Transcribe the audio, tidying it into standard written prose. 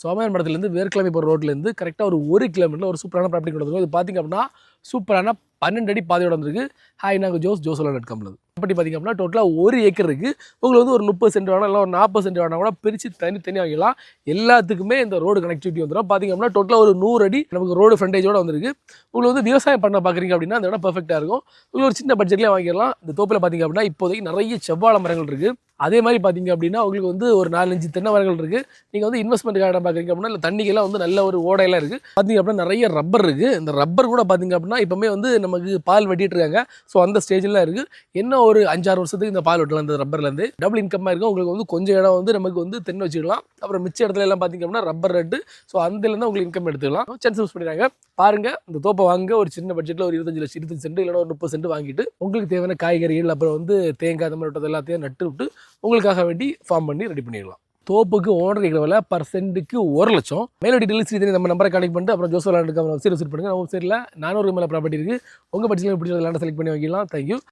சோமயான் மடத்துலேருந்து வேர்க்கிழமை போகிற ரோட்லேருந்து கரெக்டாக ஒரு கிலோமீட்டரில் ஒரு சூப்பரான ப்ராப்பர்ட்டி கொண்டு வந்துருக்கோம். இது பார்த்திங்க அப்படின்னா சூப்பரான 12 அடி பாதையோட வந்திருக்கு. ஹாய், நாங்கள் ஜோசோலா.com. ப்ராப்பர்ட்டி பார்த்திங்க அப்படின்னா டோட்டலாக 1 ஏக்கர் இருக்குது. உங்களுக்கு வந்து ஒரு 30 சென்ட் வேணாம், இல்லை ஒரு 40 சென்ட் வேணால் கூட பிரித்து தனி வாங்கிடலாம். எல்லாத்துக்குமே இந்த ரோடு கனெக்டிவிட்டி வந்துடும். பார்த்திங்க அப்படின்னா டோட்டலாக ஒரு 100 அடி நமக்கு ரோடு ஃப்ரண்டேஜோடு வந்திருக்கு. உங்களுக்கு வந்து விவசாயம் பண்ண பார்க்குறீங்க அப்படின்னா அந்த இடம் பர்ஃபெக்டாக இருக்கும். உங்களுக்கு ஒரு சின்ன பட்ஜெட்லேயே வாங்கிடலாம். இந்த தோப்பில் பார்த்திங்க அப்படின்னா இப்போதைக்கு நிறைய செவ்வாழை மரங்கள் இருக்குது. அதே மாதிரி பார்த்திங்க அப்படின்னா உங்களுக்கு வந்து ஒரு 4-5 தென்னை மரங்கள் இருக்குது. நீங்கள் வந்து இன்வெஸ்ட்மெண்ட்டுக்காக இடம் பார்க்குறீங்க அப்படின்னா இல்லை தண்ணிக்கெல்லாம் வந்து நல்ல ஒரு ஓடையெல்லாம் இருக்குது. பார்த்திங்க அப்படின்னா நிறைய ரப்பர் இருக்குது. இந்த ரப்பர் கூட பார்த்திங்க அப்படின்னா இப்போமே வந்து நமக்கு பால் வெட்டிட்டு இருக்காங்க. ஸோ அந்த ஸ்டேஜ்லாம் இருக்குது. என்ன ஒரு 5-6 வருஷத்துக்கு இந்த பால் வெட்டலாம். இந்த ரப்பர்லேருந்து டபுள் இன்கம்மாக இருக்கும். உங்களுக்கு வந்து கொஞ்சம் இடம் வந்து நமக்கு வந்து தென்னை வச்சுக்கலாம். அப்புறம் மிச்ச இடத்துல எல்லாம் பார்த்திங்க அப்படின்னா ரப்பர் ரேட்டு. ஸோ அதுலேருந்து உங்களுக்கு இன்கம் எடுத்துக்கலாம். சான்ஸ் யூஸ் பண்ணிடுறாங்க. பாருங்கள், இந்த தோப்பை வாங்க ஒரு சின்ன பட்ஜெட்டில் ஒரு 25 சென்ட் இல்லைனா ஒரு 30 சென்ட் வாங்கிட்டு உங்களுக்கு தேவையான காய்கறிகள் அப்புறம் வந்து தேங்காய் அந்த மாதிரி விட்டது எல்லாத்தையும் நட்டு விட்டு உங்களுக்காக வேண்டி ஃபார்ம் பண்ணி ரெடி பண்ணிடலாம். தோப்புக்கு ஓனர் இருக்கிற விலை பர் சென்ட்டுக்கு 1 லட்சம். மேலும் டீட்டெயில்ஸ் இது நம்ம நம்பரை கனெக்ட் பண்ணிட்டு அப்புறம் ஜோசோலா.com வெப்சைட் விசிட் பண்ணுங்கள். நம்ம வெப்சைட்டில் 400 மேலே ப்ராப்பர்ட்டி இருக்குது. உங்கள் பட்ஜெட்டில் பிடிச்ச லேண்டை செலக்ட் பண்ணி வாங்கிடலாம். தேங்க்யூ.